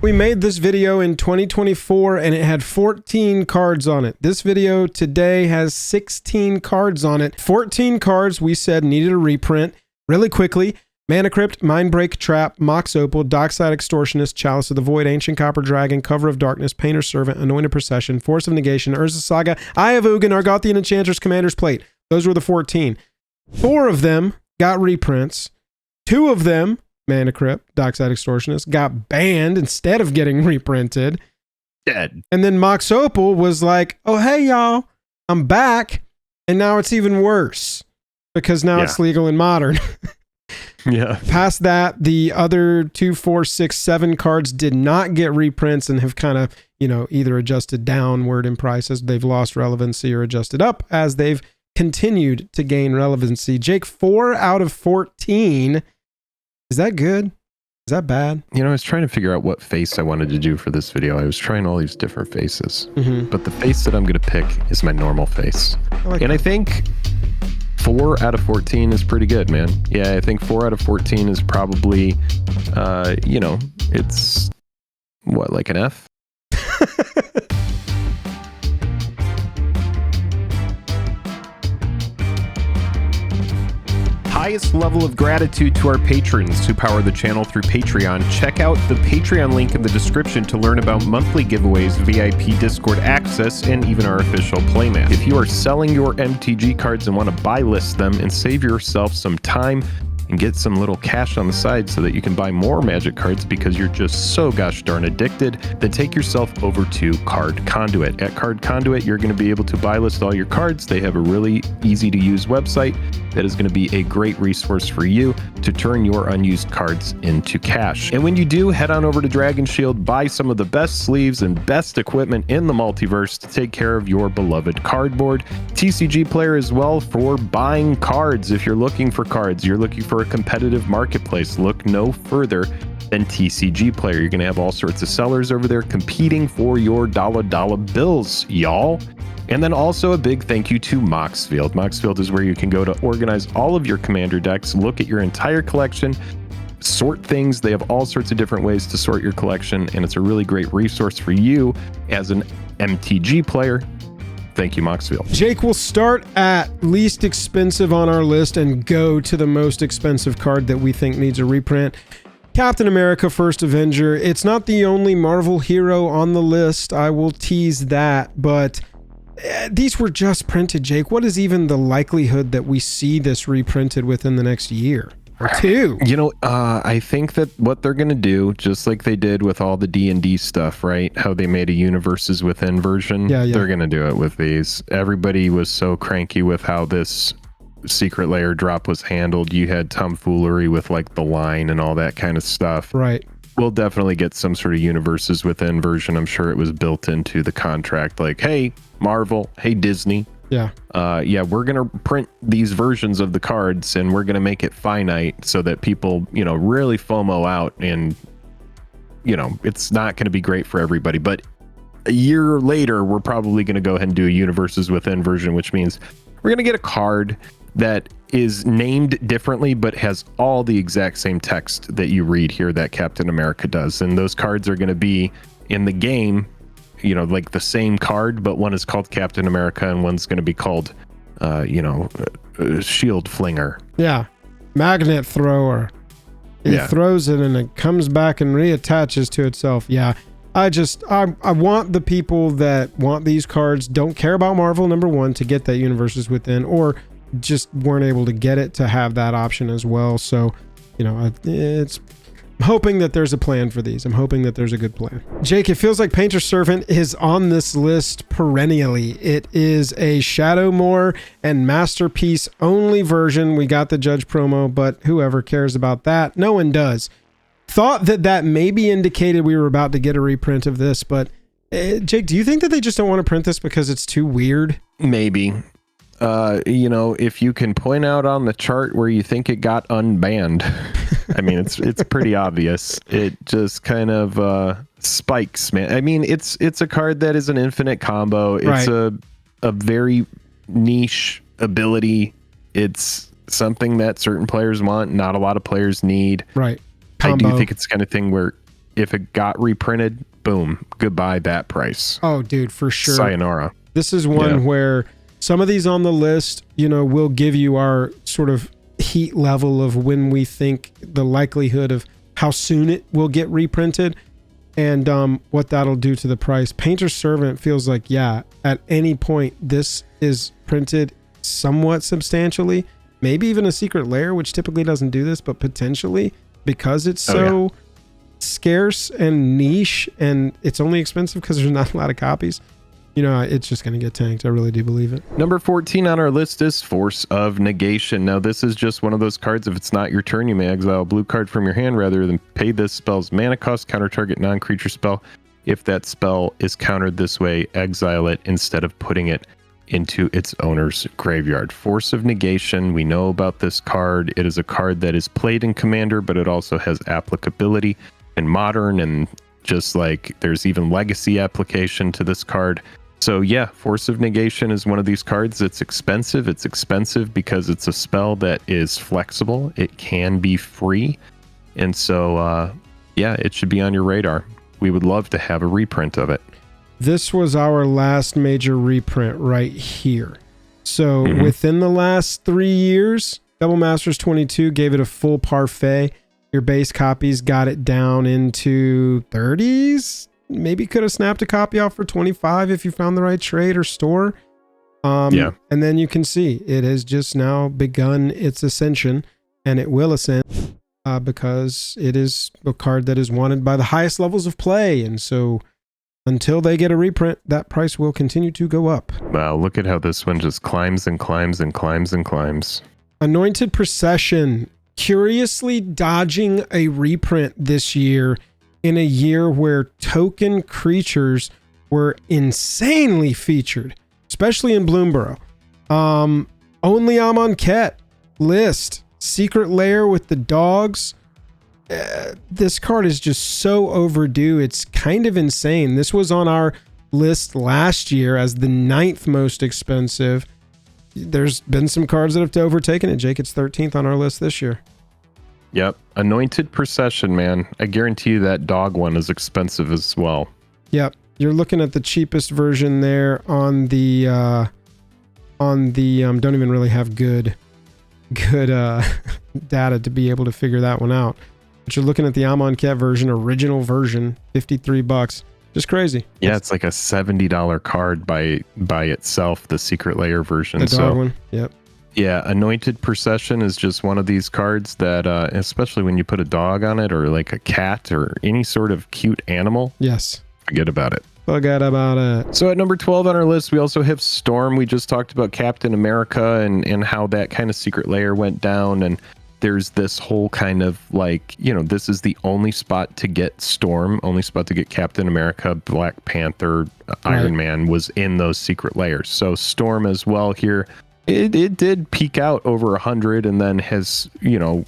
We made this video in 2024 and it had 14 cards on it. This video today has 16 cards on it. 14 cards we said needed a reprint. Really quickly, Mana Crypt, Mindbreak, Trap, Mox Opal, Dockside Extortionist, Chalice of the Void, Ancient Copper Dragon, Cover of Darkness, Painter's Servant, Anointed Procession, Force of Negation, Urza Saga, Eye of Ugin, Argothian Enchantress, Commander's Plate. Those were the 14. 4 of them got reprints. 2 of them, Mana Crypt, Dockside Extortionist, got banned instead of getting reprinted. Dead. And then Mox Opal was like, oh, hey, y'all, I'm back. And now it's even worse because now it's legal in Modern. Yeah. Past that, the other 2, 4, 6, 7 cards did not get reprints and have kind of, either adjusted downward in price as they've lost relevancy or adjusted up as they've continued to gain relevancy. Jake, 4 out of 14. Is that good? Is that bad? I was trying to figure out what face I wanted to do for this video. I was trying all these different faces. But the face that I'm going to pick is my normal face. I think 4 out of 14 is pretty good, man. Yeah, I think 4 out of 14 is probably, it's what, like an F? Highest level of gratitude to our patrons who power the channel through Patreon. Check out the Patreon link in the description to learn about monthly giveaways, VIP Discord access, and even our official playmat. If you are selling your MTG cards and want to buy list them and save yourself some time and get some little cash on the side so that you can buy more Magic cards because you're just so gosh darn addicted, then take yourself over to Card Conduit. At Card Conduit, you're going to be able to buy list all your cards. They have a really easy to use website that is going to be a great resource for you to turn your unused cards into cash. And when you do, head on over to Dragon Shield, buy some of the best sleeves and best equipment in the multiverse to take care of your beloved cardboard. TCG Player as well for buying cards. If you're looking for cards, you're looking for a competitive marketplace, look no further than TCG Player. You're going to have all sorts of sellers over there competing for your dollar bills, y'all. And then also a big thank you to Moxfield. Moxfield is where you can go to organize all of your commander decks, look at your entire collection, sort things. They have all sorts of different ways to sort your collection, and it's a really great resource for you as an MTG player. Thank you, Moxfield. Jake, will start at least expensive on our list and go to the most expensive card that we think needs a reprint. Captain America First Avenger. It's not the only Marvel hero on the list. I will tease that, but these were just printed, Jake. What is even the likelihood that we see this reprinted within the next year or 2? I think that what they're going to do, just like they did with all the D&D stuff, right? How they made a Universes Within version. Yeah. They're going to do it with these. Everybody was so cranky with how this secret layer drop was handled. You had tomfoolery with like the line and all that kind of stuff. Right. We'll definitely get some sort of Universes Within version. I'm sure it was built into the contract. Like, hey, Marvel, hey, Disney. Yeah. We're going to print these versions of the cards and we're going to make it finite so that people, really FOMO out and, it's not going to be great for everybody. But a year later, we're probably going to go ahead and do a Universes Within version, which means we're going to get a card that is named differently, but has all the exact same text that you read here that Captain America does. And those cards are going to be in the game, like the same card, but one is called Captain America and one's going to be called, Shield Flinger. Yeah. Magnet Thrower. He throws it and it comes back and reattaches to itself. Yeah. I want the people that want these cards, don't care about Marvel, number 1, to get that Universes Within, or just weren't able to get it, to have that option as well. So, it's I'm hoping that there's a plan for these. I'm hoping that there's a good plan. Jake, it feels like Painter's Servant is on this list perennially. It is a Shadowmoor and Masterpiece only version. We got the Judge promo, but whoever cares about that? No one does. Thought that maybe indicated we were about to get a reprint of this, but Jake, do you think that they just don't want to print this because it's too weird? Maybe. If you can point out on the chart where you think it got unbanned, I mean, it's pretty obvious. It just kind of spikes, man. I mean, it's a card that is an infinite combo. It's a very niche ability. It's something that certain players want, not a lot of players need. Right. Combo. I do think it's the kind of thing where if it got reprinted, boom, goodbye that price. Oh, dude, for sure. Sayonara. This is one where some of these on the list, will give you our sort of heat level of when we think the likelihood of how soon it will get reprinted and what that'll do to the price. Painter's Servant feels like, at any point this is printed somewhat substantially, maybe even a Secret Lair, which typically doesn't do this, but potentially because it's so scarce and niche and it's only expensive because there's not a lot of copies. It's just going to get tanked. I really do believe it. Number 14 on our list is Force of Negation. Now, this is just one of those cards. If it's not your turn, you may exile a blue card from your hand rather than pay this spell's mana cost, counter target non-creature spell. If that spell is countered this way, exile it instead of putting it into its owner's graveyard. Force of Negation, we know about this card. It is a card that is played in Commander, but it also has applicability in Modern, and just like there's even Legacy application to this card. So yeah, Force of Negation is one of these cards that's expensive. It's expensive because it's a spell that is flexible. It can be free. And so, it should be on your radar. We would love to have a reprint of it. This was our last major reprint right here. So within the last 3 years, Double Masters 22 gave it a full parfait. Your base copies got it down into 30s. Maybe could have snapped a copy off for 25 if you found the right trade or store. And then you can see it has just now begun its ascension, and it will ascend because it is a card that is wanted by the highest levels of play. And so until they get a reprint, that price will continue to go up. Wow, look at how this one just climbs and climbs and climbs and climbs. Anointed Procession, curiously dodging a reprint this year in a year where token creatures were insanely featured, especially in Bloomborough. Only Amonkhet list, Secret Lair with the dogs. This card is just so overdue. It's kind of insane. This was on our list last year as the 9th most expensive. There's been some cards that have overtaken it. Jake, it's 13th on our list this year. Yep. Anointed Procession, man. I guarantee you that dog one is expensive as well. Yep. You're looking at the cheapest version there on the don't even really have good data to be able to figure that one out. But you're looking at the Amonkhet version, original version, $53. Just crazy. Yeah, it's like a $70 card by itself, the Secret Lair version. The dog one. Yep. Yeah, Anointed Procession is just one of these cards that, especially when you put a dog on it or like a cat or any sort of cute animal. Yes. Forget about it. Forget about it. So at number 12 on our list, we also have Storm. We just talked about Captain America and how that kind of Secret Lair went down. And there's this whole kind of like, this is the only spot to get Storm, only spot to get Captain America, Black Panther, Iron Man was in those Secret Lairs. So Storm as well here. It did peak out over 100 and then has,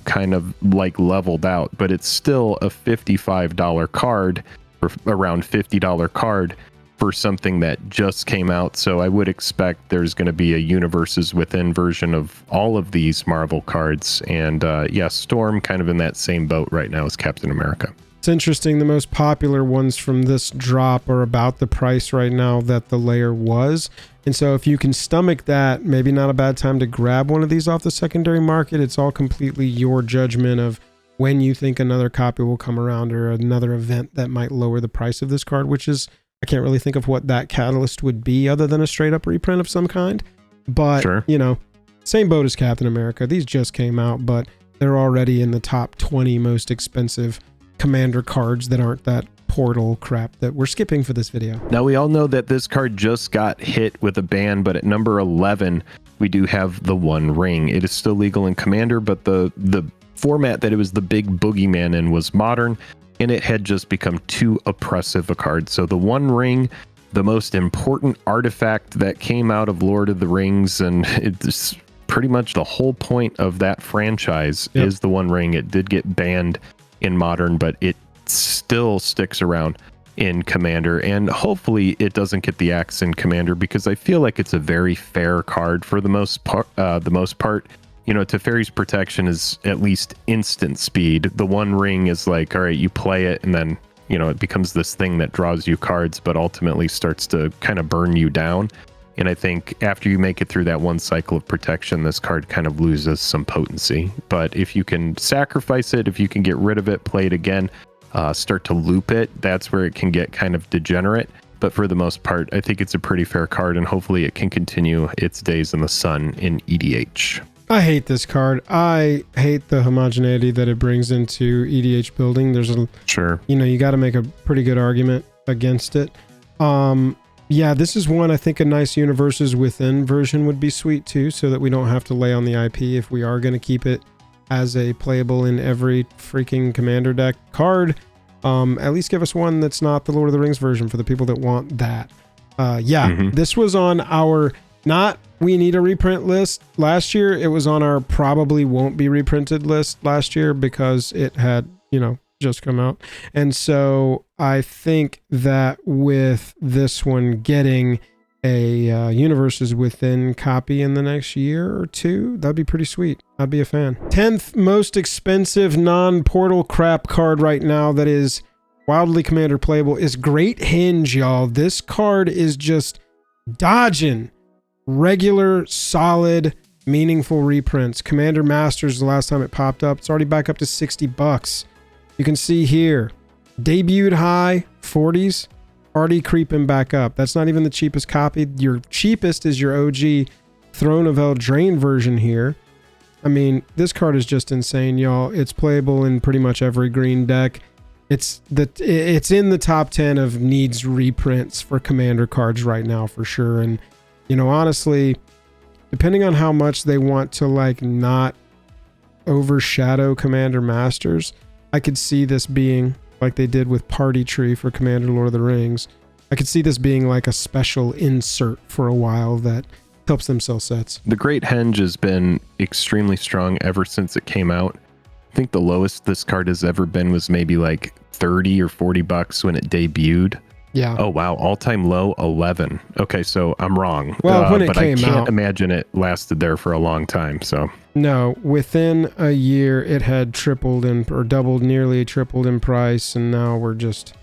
kind of like leveled out, but it's still a $55 card or around $50 card for something that just came out. So I would expect there's going to be a Universes Within version of all of these Marvel cards. And Storm kind of in that same boat right now as Captain America. It's interesting. The most popular ones from this drop are about the price right now that the layer was. And so if you can stomach that, maybe not a bad time to grab one of these off the secondary market. It's all completely your judgment of when you think another copy will come around or another event that might lower the price of this card, which is, I can't really think of what that catalyst would be other than a straight up reprint of some kind. But, sure. Same boat as Captain America. These just came out, but they're already in the top 20 most expensive Commander cards that aren't that portal crap that we're skipping for this video. Now we all know that this card just got hit with a ban, but at number 11 we do have the One Ring. It is still legal in Commander, but the format that it was the big boogeyman in was Modern, and it had just become too oppressive a card. So the One Ring, the most important artifact that came out of Lord of the Rings, and it's pretty much the whole point of that franchise is the One Ring. It did get banned in Modern, but it still sticks around in Commander, and hopefully it doesn't get the axe in Commander, because I feel like it's a very fair card for the most part. Teferi's protection is at least instant speed. The One Ring is like, all right, you play it and then you know, it becomes this thing that draws you cards, but ultimately starts to kind of burn you down. And I think after you make it through that one cycle of protection, this card kind of loses some potency. But if you can sacrifice it, if you can get rid of it, play it again, start to loop it, that's where it can get kind of degenerate. But for the most part, I think it's a pretty fair card, and hopefully it can continue its days in the sun in EDH. I hate this card. I hate the homogeneity that it brings into EDH building. There's a you know, you got to make a pretty good argument against it. Yeah, this is one I think a nice Universes Within version would be sweet too, so that we don't have to lay on the IP if we are going to keep it as a playable in every freaking Commander deck card. At least give us one that's not the Lord of the Rings version for the people that want that. This was on our not we need a reprint list last year. It was on our probably won't be reprinted list last year because it had, you know, just come out. And so I think that with this one getting a Universes Within copy in the next year or two, that'd be pretty sweet. I'd be a fan. 10th most expensive non-portal crap card right now that is wildly Commander playable is Great Henge, y'all. This card is just dodging regular, solid, meaningful reprints. Commander Masters, the last time it popped up, it's already back up to $60. You can see here, debuted high 40s, already creeping back up. That's not even the cheapest copy. Your cheapest is your OG Throne of Eldraine version here. I mean, this card is just insane, y'all. It's playable in pretty much every green deck. It's in the top 10 of needs reprints for Commander cards right now for sure. And, you know, honestly, depending on how much they want to like not overshadow Commander Masters, I could see this being like they did with Party Tree for Commander Lord of the Rings. I could see this being like a special insert for a while that helps them sell sets. The Great Henge has been extremely strong ever since it came out. I think the lowest this card has ever been was maybe like 30 or $40 when it debuted. Yeah. Oh, wow. All-time low, 11. Okay, so I'm wrong. Well, when it came out. But I can't imagine it lasted there for a long time, so. No, within a year, it had tripled or doubled, nearly tripled in price, and now we're just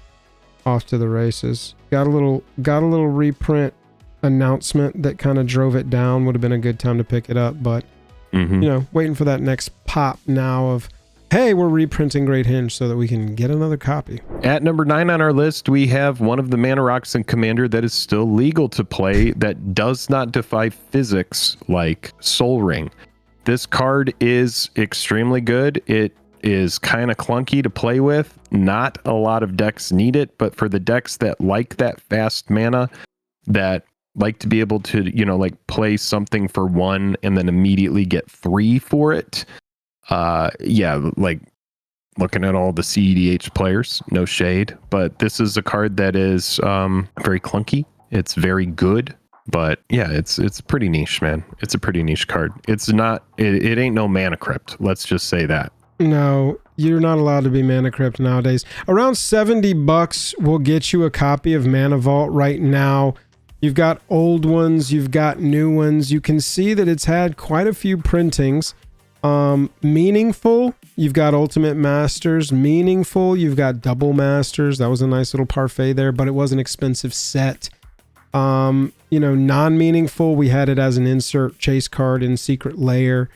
off to the races. Got a little reprint announcement that kind of drove it down. Would have been a good time to pick it up, but, you know, waiting for that next pop now of, hey, we're reprinting Great Henge so that we can get another copy. At number 9 on our list, we have one of the mana rocks in Commander that is still legal to play that does not defy physics like Sol Ring. This card is extremely good. It is kind of clunky to play with. Not a lot of decks need it, but for the decks that like that fast mana, that like to be able to, you know, like play something for 1 and then immediately get 3 for it. Yeah, like looking at all the CEDH players, no shade, but this is a card that is very clunky. It's very good, but yeah, it's pretty niche, man. It's a pretty niche card. It's not, it ain't no Mana Crypt. Let's just say that. No, you're not allowed to be Mana Crypt nowadays. Around $70 will get you a copy of Mana Vault right now. You've got old ones, you've got new ones. You can see that it's had quite a few printings. Meaningful, you've got Ultimate Masters. Meaningful, you've got Double Masters. That was a nice little parfait there, but it was an expensive set. You know, non-meaningful, we had it as an insert chase card in Secret Lair.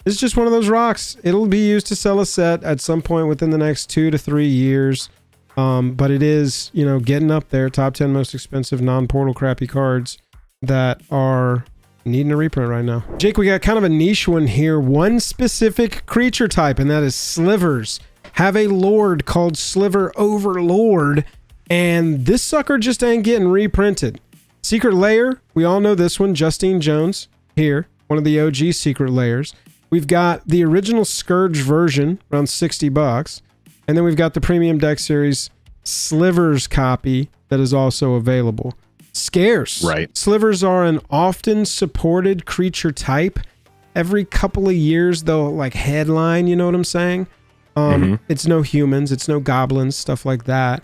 It's just one of those rocks. It'll be used to sell a set at some point within the next 2 to 3 years. But it is, you know, getting up there, top 10 most expensive non-portal crappy cards that are needing a reprint right now. Jake, we got kind of a niche one here. One specific creature type, and that is slivers. Have a lord called Sliver Overlord, and this sucker just ain't getting reprinted. Secret Lair, we all know this one. Justine Jones here, one of the OG Secret Lairs. We've got the original Scourge version, around $60. And then we've got the Premium Deck Series Slivers copy that is also available. Scarce. Right. Slivers are an often supported creature type. Every couple of years, they'll like headline, you know what I'm saying? It's no humans, it's no goblins, stuff like that.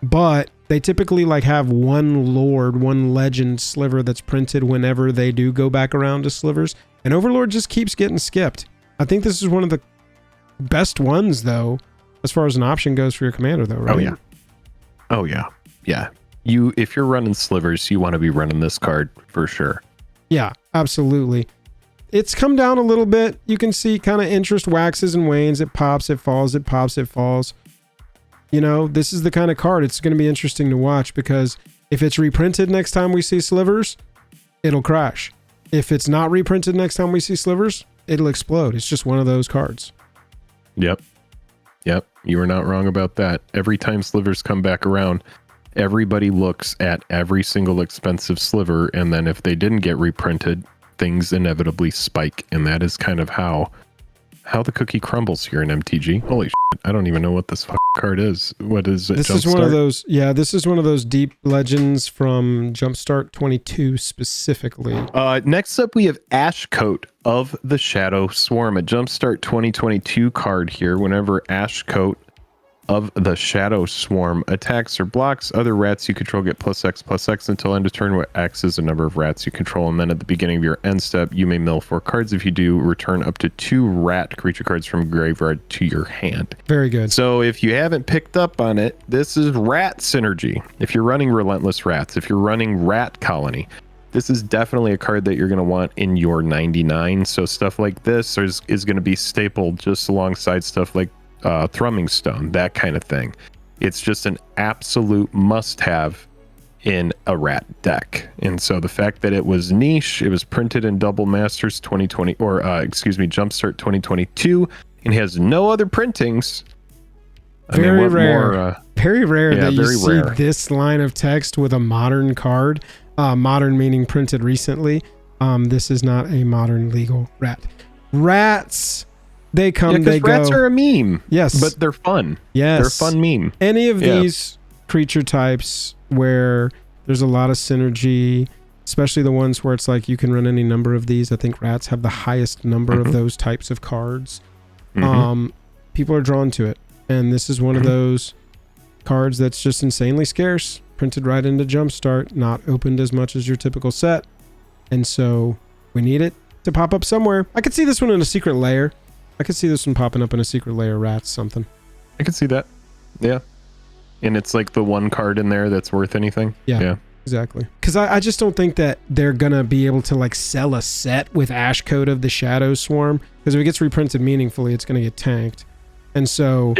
But they typically like have one lord, one legend sliver that's printed whenever they do go back around to slivers. And Overlord just keeps getting skipped. I think this is one of the best ones, though, as far as an option goes for your commander, though, right? Oh, yeah. Oh yeah. Yeah. If you're running slivers, you want to be running this card for sure. Yeah, absolutely. It's come down a little bit. You can see kind of interest waxes and wanes. It pops, it falls, it pops, it falls. You know, this is the kind of card it's going to be interesting to watch, because if it's reprinted next time we see slivers, it'll crash. If it's not reprinted next time we see slivers, it'll explode. It's just one of those cards. Yep. You were not wrong about that. Every time slivers come back around, everybody looks at every single expensive sliver, and then if they didn't get reprinted, things inevitably spike, and that is kind of how the cookie crumbles here in MTG. Holy shit, I don't even know what this card is. What is it? This is one of those, this is one of those deep legends from Jumpstart 22 specifically. Next up, we have Ashcoat of the Shadow Swarm, a Jumpstart 2022 card here. Whenever Ashcoat of the Shadow Swarm attacks or blocks other rats you control, get +X until end of turn, where X is the number of rats you control, and then at the beginning of your end step you may mill 4 cards. If you do, return up to 2 rat creature cards from graveyard to your hand. Very good. So if you haven't picked up on it, this is rat synergy. If you're running Relentless Rats, if you're running Rat Colony, this is definitely a card that you're going to want in your 99. So stuff like this is going to be stapled just alongside stuff like Thrumming Stone, that kind of thing. It's just an absolute must-have in a rat deck. And so the fact that it was niche, it was printed in Double Masters 2020, or Jumpstart 2022, and has no other printings. Very rare. Very rare that you see this line of text with a modern card. Modern meaning printed recently. This is not a modern legal rat. Rats, they come, they go. Rats are a meme. Yes. But they're fun. Yes. They're a fun meme. Any of these creature types where there's a lot of synergy, especially the ones where it's like you can run any number of these. I think rats have the highest number of those types of cards. People are drawn to it. And this is one of those cards that's just insanely scarce. Printed right into Jumpstart, not opened as much as your typical set. And so we need it to pop up somewhere. I could see this one in a secret layer. I could see this one popping up in a secret layer rats something. I could see that. Yeah. And it's like the one card in there that's worth anything. Yeah. Exactly. Because I just don't think that they're going to be able to like sell a set with Ashcoat of the Shadow Swarm. Because if it gets reprinted meaningfully, it's going to get tanked. And so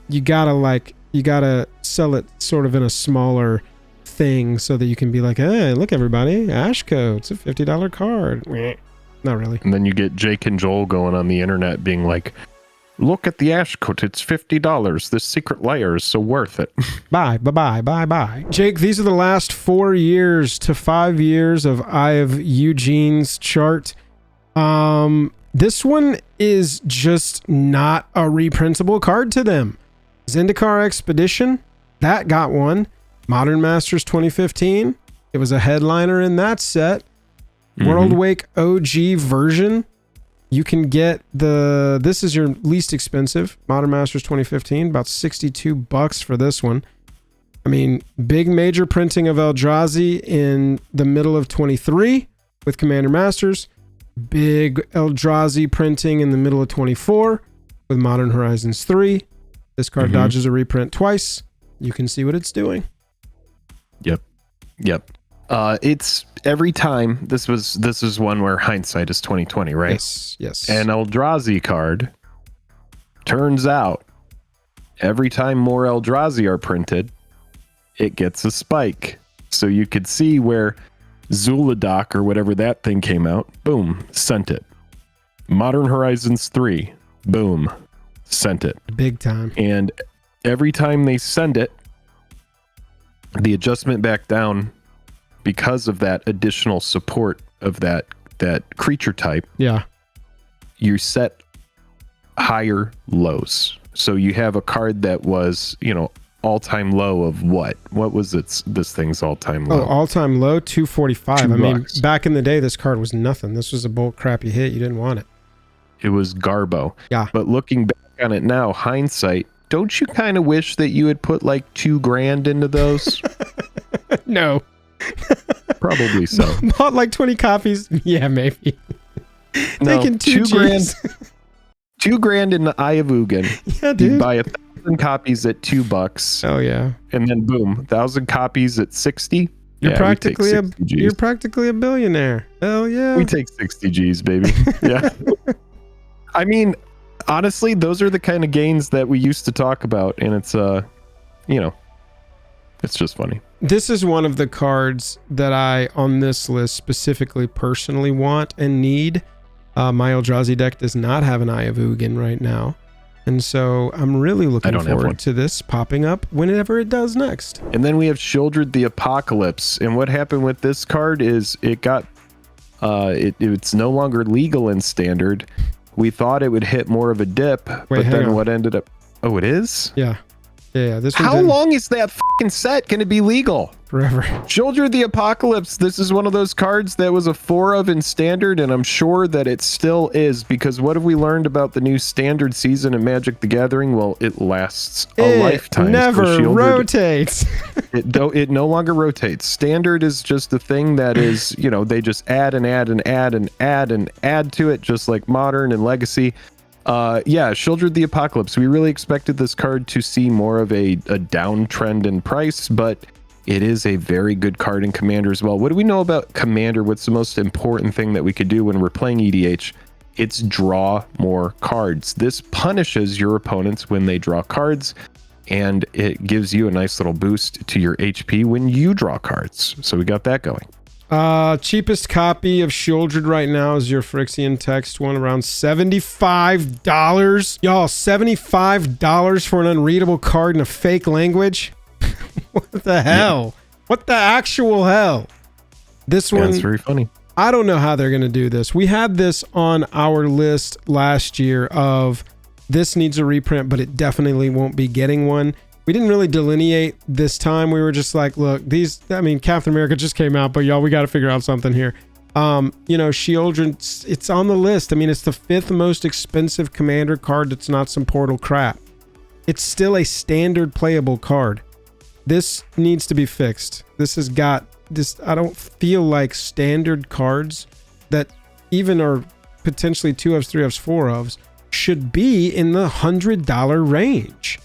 you gotta sell it sort of in a smaller thing so that you can be like, hey, look everybody, Ashcoat, it's a $50 card. Not really. And then you get Jake and Joel going on the internet being like, look at the Ashcoat, it's $50. This secret layer is so worth it. Bye. Jake, these are the last 4 years to 5 years of Eye of Eugene's chart. This one is just not a reprintable card to them. Zendikar Expedition, that got one. Modern Masters 2015, it was a headliner in that set. World Wake OG version, you can get this is your least expensive, Modern Masters 2015, about $62 for this one. I mean, big major printing of Eldrazi in the middle of 23 with Commander Masters. Big Eldrazi printing in the middle of 24 with Modern Horizons 3. This card dodges a reprint twice. You can see what it's doing. Yep. It's every time. This is one where hindsight is 2020, right? Yes. An Eldrazi card, turns out every time more Eldrazi are printed, it gets a spike. So you could see where Zuladoc or whatever that thing came out, boom, sent it. Modern Horizons 3, boom, sent it. Big time. And every time they send it, the adjustment back down because of that additional support of that creature type. Yeah. You set higher lows. So you have a card that was, all-time low of what? What was this thing's all-time low? Oh, all-time low, 245. I mean, back in the day, this card was nothing. This was a bulk crappy hit. You didn't want it. It was Garbo. Yeah. But looking back on it now, hindsight, don't you kind of wish that you had put like $2,000 into those? No. Probably so. Bought like 20 copies? Yeah, maybe. No, $2,000. $2,000 in the Eye of Ugin. Yeah, dude. You buy 1,000 copies at $2. Oh yeah. And then boom, 1,000 copies at 60. You're practically a billionaire. Hell yeah. We take 60 G's, baby. Yeah. I mean, honestly, those are the kind of gains that we used to talk about, and it's it's just funny. This is one of the cards that I, on this list, specifically personally want and need. My Eldrazi deck does not have an Eye of Ugin right now. And so I'm really looking forward to this popping up whenever it does next. And then we have Sheoldred the Apocalypse. And what happened with this card is it got, it's no longer legal in Standard. We thought it would hit more of a dip, but then what ended up... Oh, it is? Yeah. Yeah, this one. How long is that fucking set going to be legal? Forever. Sheoldred the Apocalypse. This is one of those cards that was a 4 of in Standard, and I'm sure that it still is, because what have we learned about the new Standard season of Magic the Gathering? Well, it lasts a lifetime. It never rotates. It no longer rotates. Standard is just the thing that is, they just add and add and add and add and add to it, just like Modern and Legacy. Sheoldred the Apocalypse. We really expected this card to see more of a downtrend in price, but it is a very good card in Commander as well. What do we know about Commander? What's the most important thing that we could do when we're playing EDH? It's draw more cards. This punishes your opponents when they draw cards, and it gives you a nice little boost to your HP when you draw cards. So we got that going. Cheapest copy of Sheoldred right now is your Phyrexian text one, around $75. Y'all, $75 for an unreadable card in a fake language? What the hell? Yeah. What the actual hell? This one... That's very funny. I don't know how they're going to do this. We had this on our list last year of this needs a reprint, but it definitely won't be getting one. We didn't really delineate this time. We were just like, look, Captain America just came out, but y'all, we got to figure out something here. Sheoldred, it's on the list. I mean, it's the 5th most expensive Commander card that's not some portal crap. It's still a standard playable card. This needs to be fixed. This has got this. I don't feel like standard cards that even are potentially 2-ofs, 3-ofs, 4-ofs should be in the $100 range.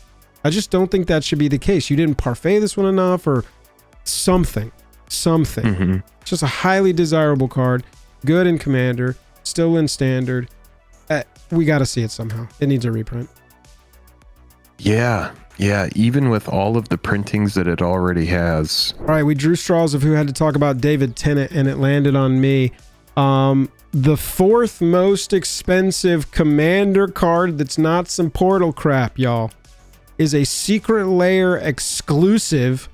I just don't think that should be the case. You didn't parfait this one enough or something. Mm-hmm. It's just a highly desirable card. Good in Commander. Still in Standard. We got to see it somehow. It needs a reprint. Yeah. Even with all of the printings that it already has. All right, we drew straws of who had to talk about David Tennant, and it landed on me. The 4th most expensive Commander card that's not some portal crap, y'all, is a Secret Lair exclusive,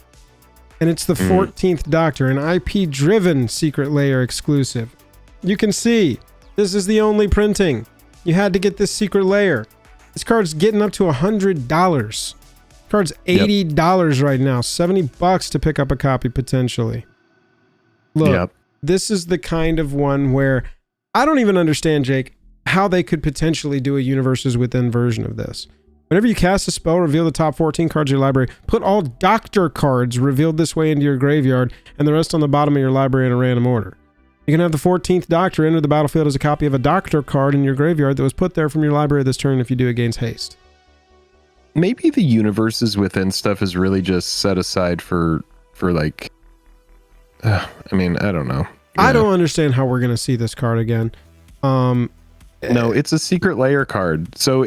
and it's the 14th Doctor, an IP-driven Secret Lair exclusive. You can see, this is the only printing. You had to get this Secret Lair. This card's getting up to $100. Card's $80 right now. $70 to pick up a copy potentially. Look, this is the kind of one where I don't even understand, Jake, how they could potentially do a Universes Within version of this. Whenever you cast a spell, reveal the top 14 cards of your library. Put all Doctor cards revealed this way into your graveyard, and the rest on the bottom of your library in a random order. You can have the 14th Doctor enter the battlefield as a copy of a Doctor card in your graveyard that was put there from your library this turn if you do it gains haste. Maybe the Universes Within stuff is really just set aside for like... I don't know. Yeah. I don't understand how we're going to see this card again. No, it's a Secret Lair card. So,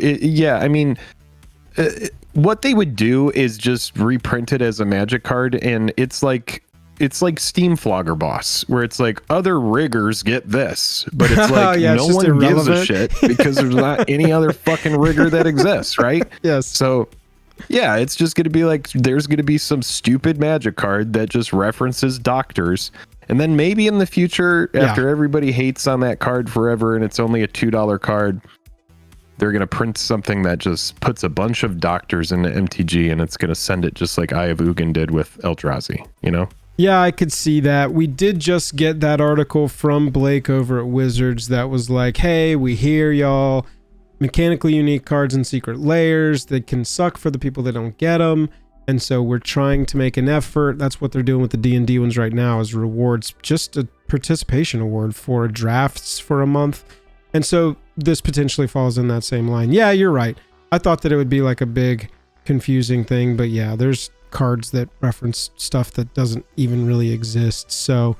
what they would do is just reprint it as a Magic card, and it's like Steam Flogger Boss, where it's like other riggers get this, but it's like no one gives a shit because there's not any other fucking rigger that exists, right? Yes. So yeah, it's just going to be like there's going to be some stupid Magic card that just references Doctors, and then maybe in the future, after everybody hates on that card forever and it's only a $2 card, they're going to print something that just puts a bunch of Doctors into MTG, and it's going to send it just like Eye of Ugin did with Eldrazi, Yeah, I could see that. We did just get that article from Blake over at Wizards that was like, hey, we hear y'all. Mechanically unique cards and secret layers that can suck for the people that don't get them. And so we're trying to make an effort. That's what they're doing with the D&D ones right now, is rewards, just a participation award for drafts for a month. And so this potentially falls in that same line. Yeah, you're right. I thought that it would be like a big confusing thing. But yeah, there's cards that reference stuff that doesn't even really exist. So,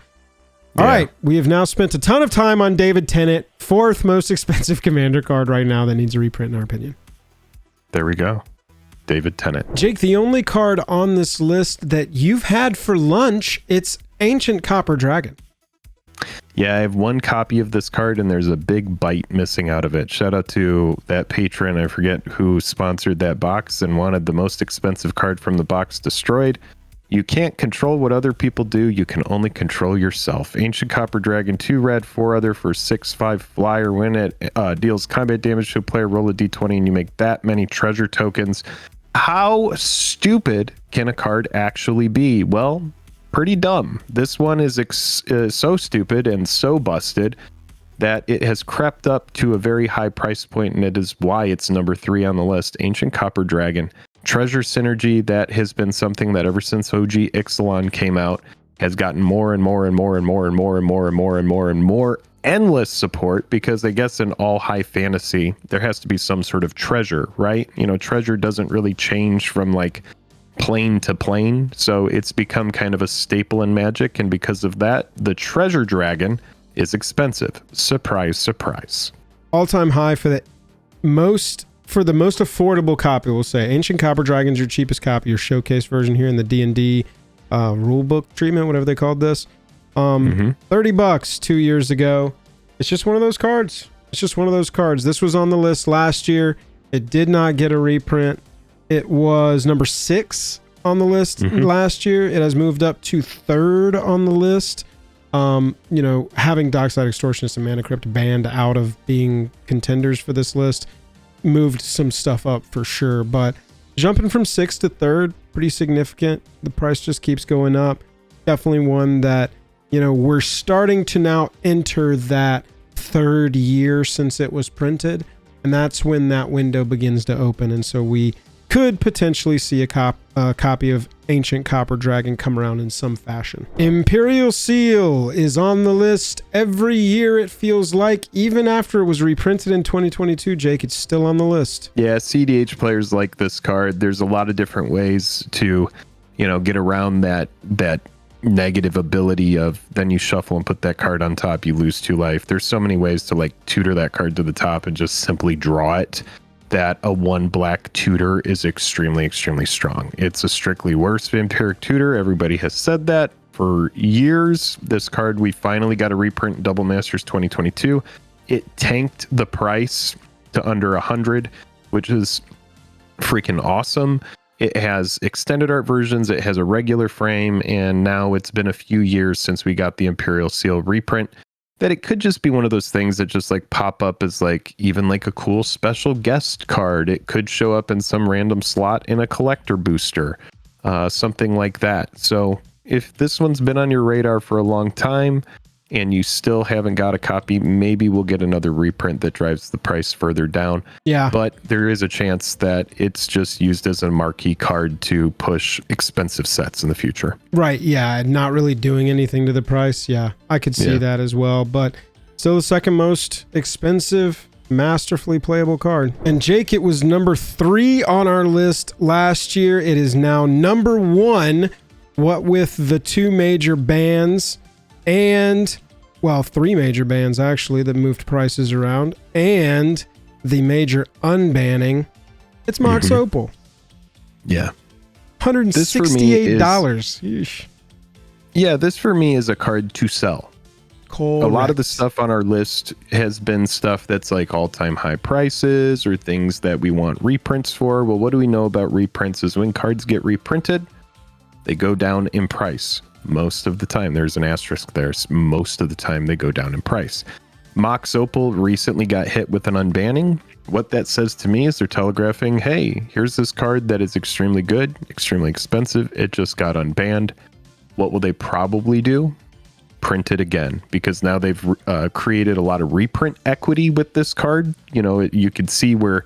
all right, we have now spent a ton of time on David Tennant, fourth most expensive commander card right now that needs a reprint, in our opinion. There we go. David Tennant. Jake, the only card on this list that you've had for lunch, it's Ancient Copper Dragon. Yeah, I have one copy of this card, and there's a big bite missing out of it. Shout out to that patron, I forget who sponsored that box and wanted the most expensive card from the box destroyed. You can't control what other people do, you can only control yourself. Ancient Copper Dragon, 2 red, 4 other for 6/5 flyer. When it deals combat damage to a player, roll a d20 and you make that many treasure tokens. How stupid can a card actually be? Well, pretty dumb. This one is so stupid and so busted that it has crept up to a very high price point, and it is why it's number 3 on the list. Ancient Copper Dragon. Treasure synergy, that has been something that ever since OG Ixalan came out has gotten more and more and more and more and more and more and more and more and more endless support, because I guess in all high fantasy there has to be some sort of treasure, right? You know, treasure doesn't really change from like plane to plane, so it's become kind of a staple in Magic, and because of that, the Treasure Dragon is expensive. Surprise, surprise. All-time high for the most affordable copy, we'll say. Ancient Copper Dragon's your cheapest copy, your showcase version here in the D&D rulebook treatment, whatever they called this. $30 2 years ago. It's just one of those cards. This was on the list last year. It did not get a reprint. It was number 6 on the list last year. It has moved up to 3rd on the list. You know, having Dockside Extortionist and Mana Crypt banned out of being contenders for this list moved some stuff up for sure, but jumping from 6th to 3rd, pretty significant. The price just keeps going up. Definitely one that, you know, we're starting to now enter that 3rd year since it was printed, and that's when that window begins to open, and so we could potentially see a copy of Ancient Copper Dragon come around in some fashion. Imperial Seal is on the list every year, it feels like. Even after it was reprinted in 2022, Jake, it's still on the list. Yeah, CDH players like this card. There's a lot of different ways to, you know, get around that negative ability of then you shuffle and put that card on top, you lose 2 life. There's so many ways to like tutor that card to the top and just simply draw it, that a 1 black tutor is extremely, extremely strong. It's a strictly worse vampiric tutor. Everybody has said that for years. This card, we finally got a reprint in Double Masters 2022. It tanked the price to under 100, which is freaking awesome. It has extended art versions, it has a regular frame, and now it's been a few years since we got the Imperial Seal reprint, that it could just be one of those things that just like pop up as like even like a cool special guest card. It could show up in some random slot in a collector booster, something like that. So if this one's been on your radar for a long time and you still haven't got a copy, maybe we'll get another reprint that drives the price further down. Yeah. But there is a chance that it's just used as a marquee card to push expensive sets in the future. Right, yeah, not really doing anything to the price. Yeah, I could see that as well, but still the second most expensive, masterfully playable card. And Jake, it was number 3 on our list last year. It is now number 1, what with the 2 major bans and, well, 3 major bans actually that moved prices around, and the major unbanning. It's Mox Opal. Yeah. $168. Yeah, this for me is a card to sell. Correct. A lot of the stuff on our list has been stuff that's like all-time high prices or things that we want reprints for. Well, what do we know about reprints is when cards get reprinted, they go down in price. Most of the time, there's an asterisk there. Most of the time, they go down in price. Mox Opal recently got hit with an unbanning. What that says to me is they're telegraphing, hey, here's this card that is extremely good, extremely expensive. It just got unbanned. What will they probably do? Print it again, because now they've created a lot of reprint equity with this card. You know, you could see where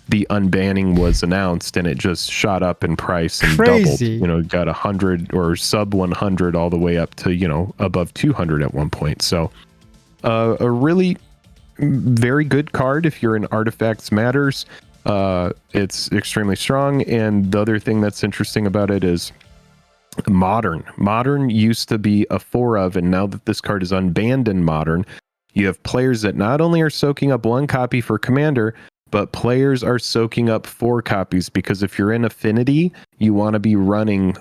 the unbanning was announced and it just shot up in price and doubled. You know, got 100 or sub 100 all the way up to, you know, above 200 at one point. So a really very good card if you're in Artifacts Matters. It's extremely strong, and the other thing that's interesting about it is Modern. Modern used to be a 4 of, and now that this card is unbanned in Modern, you have players that not only are soaking up 1 copy for Commander, but players are soaking up 4 copies, because if you're in Affinity, you want to be running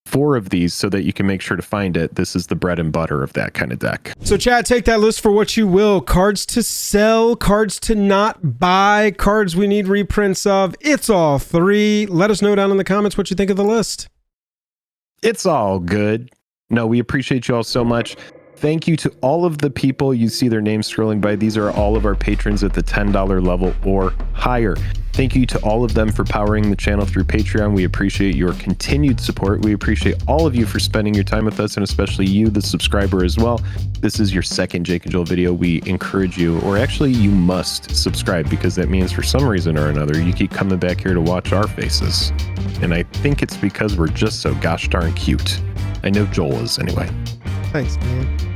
4 of these so that you can make sure to find it. This is the bread and butter of that kind of deck. So chat, take that list for what you will. Cards to sell, cards to not buy, cards we need reprints of. It's all 3. Let us know down in the comments what you think of the list. It's all good. No, we appreciate you all so much. Thank you to all of the people. You see their names scrolling by. These are all of our patrons at the $10 level or higher. Thank you to all of them for powering the channel through Patreon. We appreciate your continued support. We appreciate all of you for spending your time with us, and especially you, the subscriber, as well. This is your second Jake and Joel video. We encourage you, or actually you must subscribe, because that means for some reason or another, you keep coming back here to watch our faces. And I think it's because we're just so gosh darn cute. I know Joel is anyway. Thanks, man.